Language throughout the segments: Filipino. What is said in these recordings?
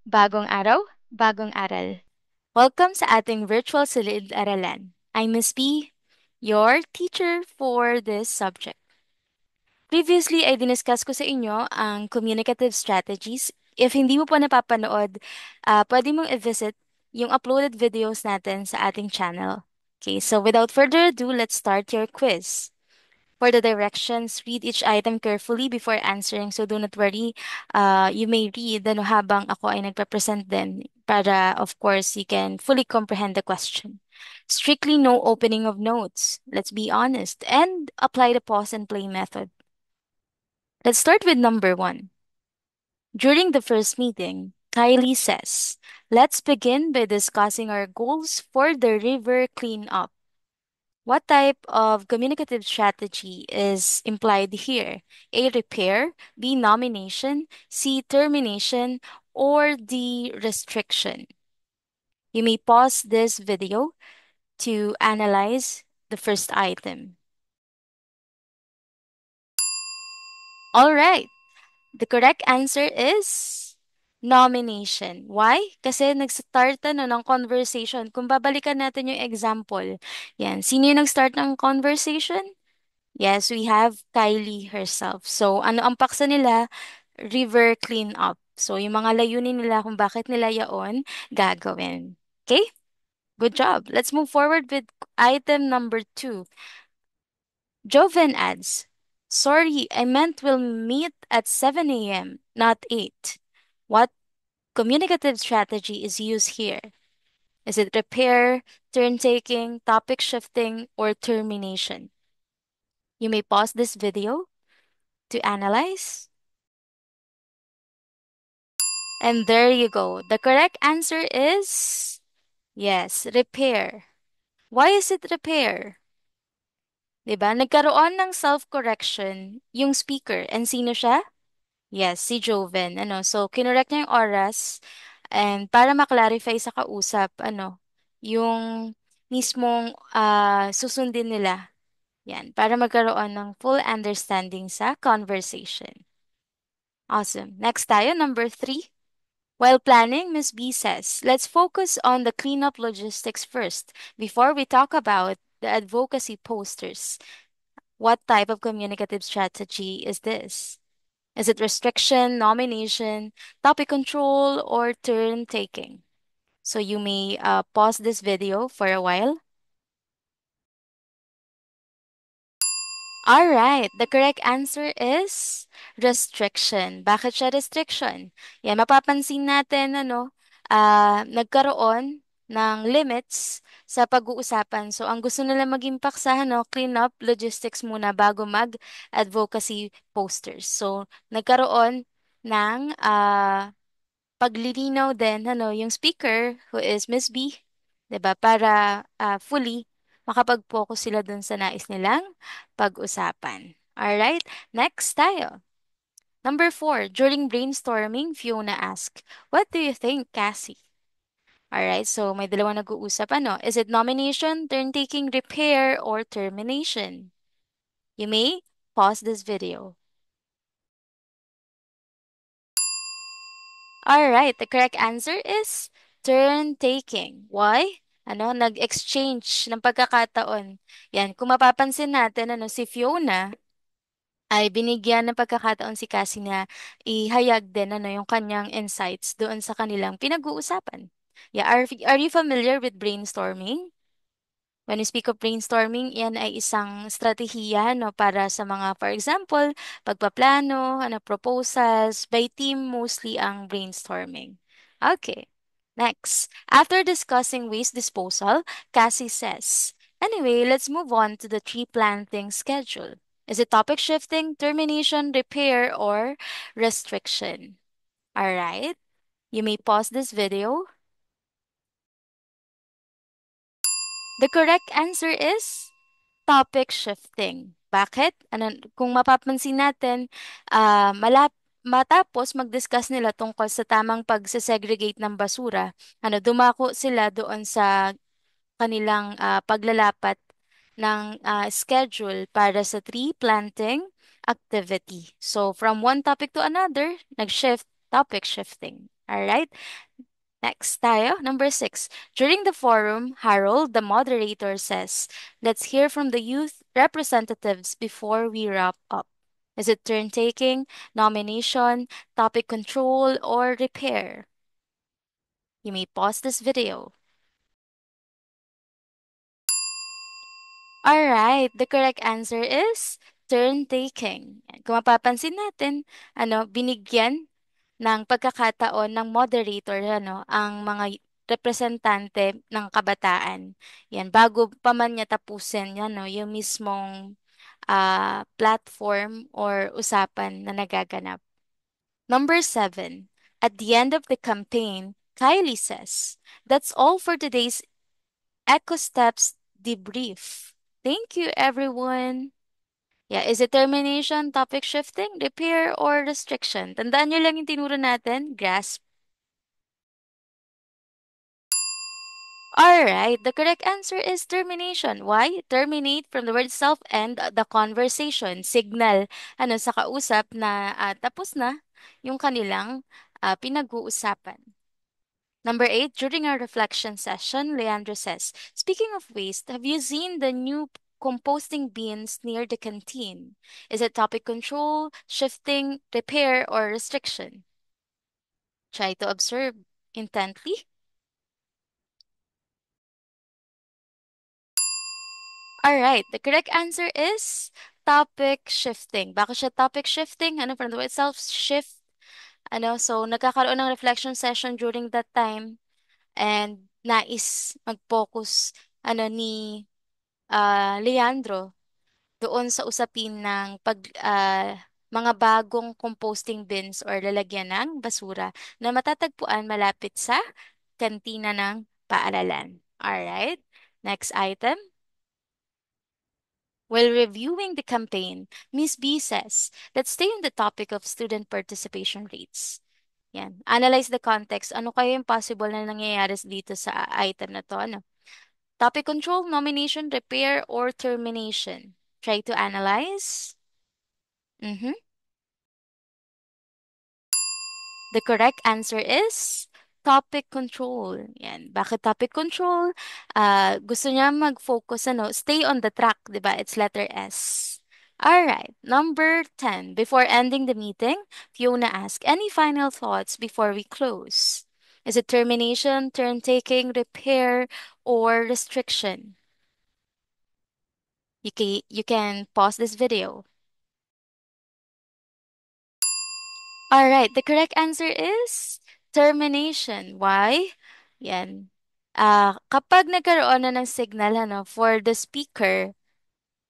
Bagong araw, bagong aral. Welcome sa ating virtual silid-aralan. I'm Miss B, your teacher for this subject. Previously, ay diniscuss ko sa inyo ang communicative strategies. If hindi mo pa napapanood, pwede mong i-visit yung uploaded videos natin sa ating channel. Okay, so without further ado, let's start your quiz. For the directions, read each item carefully before answering. So do not worry. You may read habang ako ay nagpa-present din para, of course, you can fully comprehend the question. Strictly no opening of notes. Let's be honest. And apply the pause and play method. Let's start with number one. During the first meeting, Kylie says, let's begin by discussing our goals for the river cleanup. What type of communicative strategy is implied here? A. Repair, B. Nomination, C. Termination, or D. Restriction. You may pause this video to analyze the first item. All right. The correct answer is nomination. Why? Kasi nag-start ng conversation. Kung babalikan natin yung example, yan. Sino yung nag-start ng conversation? Yes, we have Kylie herself. So, ano ang paksa nila? River cleanup. So, yung mga layunin nila kung bakit nila yaon gagawin. Okay? Good job. Let's move forward with item number two. Joven adds, sorry, I meant we'll meet at 7 a.m., not 8. What communicative strategy is used here? Is it repair, turn taking, topic shifting, or termination? You may pause this video to analyze. And there you go. The correct answer is yes, repair. Why is it repair? 'Di ba? Nagkaroon ng self-correction yung speaker. And sino siya? Yes, si Joven. So kinorek niya yung oras and para maklarify sa kausap, yung mismong susundin nila. Yan, para magkaroon ng full understanding sa conversation. Awesome. Next tayo, number three. While planning, Miss B says, let's focus on the cleanup logistics first before we talk about the advocacy posters. What type of communicative strategy is this? Is it restriction, nomination, topic control, or turn taking? So you may pause this video for a while. All right, the correct answer is restriction. Bakit siya restriction? Yan, mapapansin natin, nagkaroon ng limits sa pag-uusapan. So, ang gusto nila maging paksa, clean up logistics muna bago mag-advocacy posters. So, nagkaroon ng paglilinaw din, yung speaker, who is Miss B, 'di ba? Para fully makapag-focus sila dun sa nais nilang pag-usapan. Alright, next tayo. Number four, during brainstorming, Fiona asked, what do you think, Cassie? Alright, so may dalawa nag-uusap, Is it nomination, turn-taking, repair, or termination? You may pause this video. Alright, the correct answer is turn-taking. Why? Nag-exchange ng pagkakataon. Yan, kung mapapansin natin, si Fiona ay binigyan ng pagkakataon si Cassie na ihayag din, yung kanyang insights doon sa kanilang pinag-uusapan. Yeah, are you familiar with brainstorming? When we speak of brainstorming, yan ay isang strategiya para sa mga, for example, pagpaplano, proposals, by team mostly ang brainstorming. Okay, next. After discussing waste disposal, Cassie says, anyway, let's move on to the tree planting schedule. Is it topic shifting, termination, repair, or restriction? All right, you may pause this video. The correct answer is topic shifting. Bakit? Kung mapapansin natin, matapos mag-discuss nila tungkol sa tamang pagsesegregate ng basura, dumako sila doon sa kanilang paglalapat ng schedule para sa tree planting activity. So, from one topic to another, nag-shift, topic shifting. Alright? Next tayo, number 6. During the forum, Harold, the moderator, says, let's hear from the youth representatives before we wrap up. Is it turn taking, nomination, topic control, or repair? You may pause this video. Alright, the correct answer is turn taking. Kung mapapansin natin, binigyan ng pagkakataon ng moderator ang mga representante ng kabataan. Yan bago pa man niya tapusin yung mismong platform or usapan na nagaganap. Number 7. At the end of the campaign, Kylie says, "That's all for today's Echo Steps debrief. Thank you, everyone." Yeah, is it termination, topic shifting, repair, or restriction? Tandaan nyo lang yung tinuro natin, grasp. Alright, the correct answer is termination. Why? Terminate from the word itself and the conversation. Signal sa kausap na tapos na yung kanilang pinag-uusapan. Number 8, during our reflection session, Leandro says, "Speaking of waste, have you seen the new composting bins near the canteen? Is it topic control, shifting, repair, or restriction?" Try to observe intently. Alright, the correct answer is topic shifting. Bakit siya topic shifting? From the word itself, shift. So nagkakaroon ng reflection session during that time and nais mag-focus ni Leandro doon sa usapin ng mga bagong composting bins or lalagyan ng basura na matatagpuan malapit sa kantina ng paaralan. Alright? Next item. While reviewing the campaign, Miss B says, let's stay on the topic of student participation rates. Yan. Analyze the context. Ano kaya yung possible na nangyayari dito sa item na to? Topic control, nomination, repair, or termination? Try to analyze. Mhm. The correct answer is topic control. Yan. Bakit topic control? Gusto niya mag-focus, stay on the track, di ba? It's letter S. Alright, number 10. Before ending the meeting, Fiona asked, any final thoughts before we close? Is it termination, turn taking, repair, or restriction? You can pause this video. All right, the correct answer is termination. Why? Yan. Kapag nagkaroon na ng signal for the speaker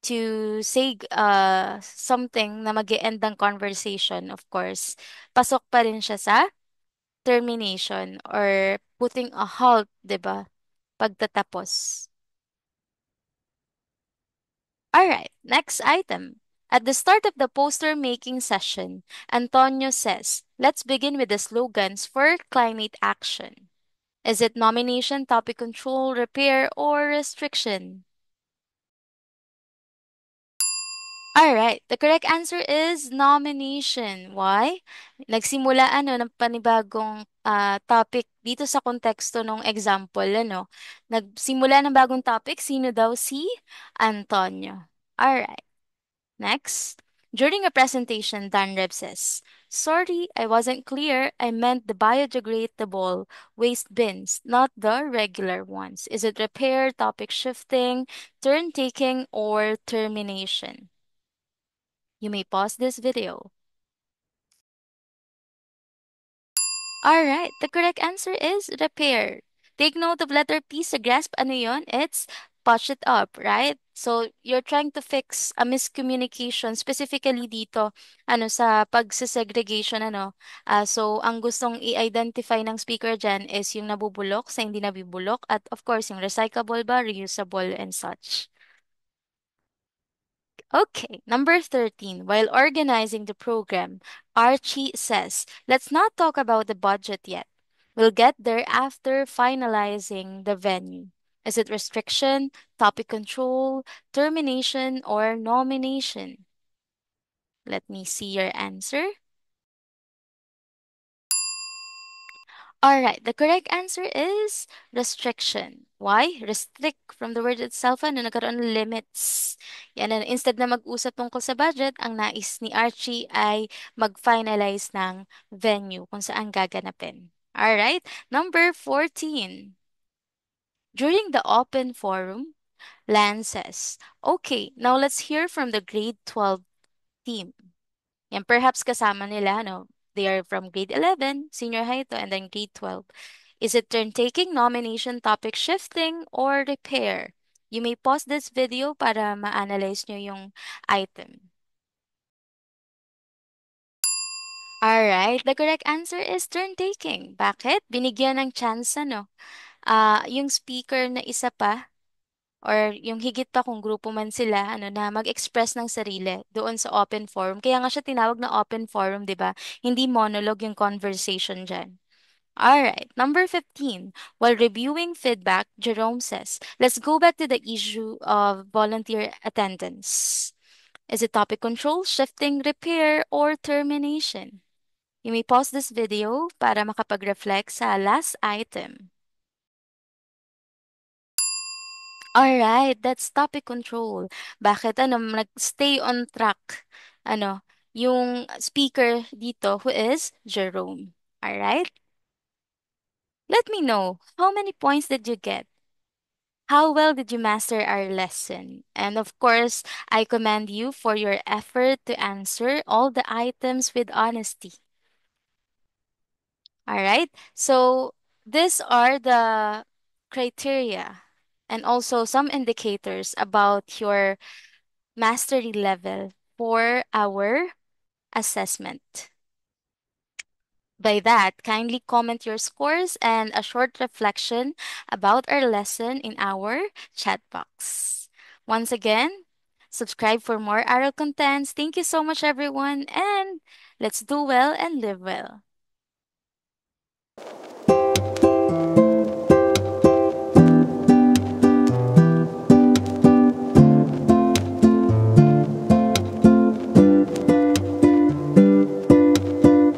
to say something na mag-end ng conversation, of course, pasok pa rin siya sa termination or putting a halt, 'di ba? Pagtatapos. All right, next item. At the start of the poster making session, Antonio says, let's begin with the slogans for climate action. Is it nomination, topic control, repair, or restriction? All right, the correct answer is nomination. Why? Nagsimula ng panibagong topic dito sa konteksto ng example, Nagsimula ng bagong topic, sino daw? Si Antonio. All right. Next, during a presentation, Danreb says, sorry, I wasn't clear. I meant the biodegradable waste bins, not the regular ones. Is it repair, topic shifting, turn taking, or termination? You may pause this video. Alright, the correct answer is repair. Take note of letter P sa grasp. Ano yun? It's patch it up, right? So, you're trying to fix a miscommunication, specifically dito, sa pagsisegregation, so, ang gustong i-identify ng speaker dyan is yung nabubulok sa hindi nabibulok, at of course, yung recyclable ba, reusable, and such. Okay, number 13. While organizing the program, Archie says, let's not talk about the budget yet. We'll get there after finalizing the venue. Is it restriction, topic control, termination, or nomination? Let me see your answer. All right, the correct answer is restriction. Why? Restrict from the word itself, ano, nagkaroon ng limits. Yan, ano, instead na mag-usap tungkol sa budget, ang nais ni Archie ay mag-finalize ng venue kung saan gaganapin. All right, number 14. During the open forum, Lan says, okay, now let's hear from the grade 12 team. And perhaps kasama nila, no? They are from grade 11, senior high to, and then grade 12. Is it turn taking, nomination, topic shifting, or repair? You may pause this video para ma-analyze nyo yung item. Alright, the correct answer is turn taking. Bakit? Binigyan ng chance, no? Yung speaker na isa pa, or yung higit pa kung grupo man sila, ano, na mag-express ng sarili doon sa open forum. Kaya nga siya tinawag na open forum, di ba? Hindi monologue yung conversation dyan. Alright, number 15. While reviewing feedback, Jerome says, let's go back to the issue of volunteer attendance. Is it topic control, shifting, repair, or termination? You may pause this video para makapag-reflect sa last item. Alright, that's topic control. Bakit ano, nag-stay on track, ano, yung speaker dito who is Jerome. Alright? Let me know, how many points did you get? How well did you master our lesson? And of course, I commend you for your effort to answer all the items with honesty. Alright? So, these are the criteria and also some indicators about your mastery level for our assessment. By that, kindly comment your scores and a short reflection about our lesson in our chat box. Once again, subscribe for more Arrow contents. Thank you so much, everyone, and let's do well and live well.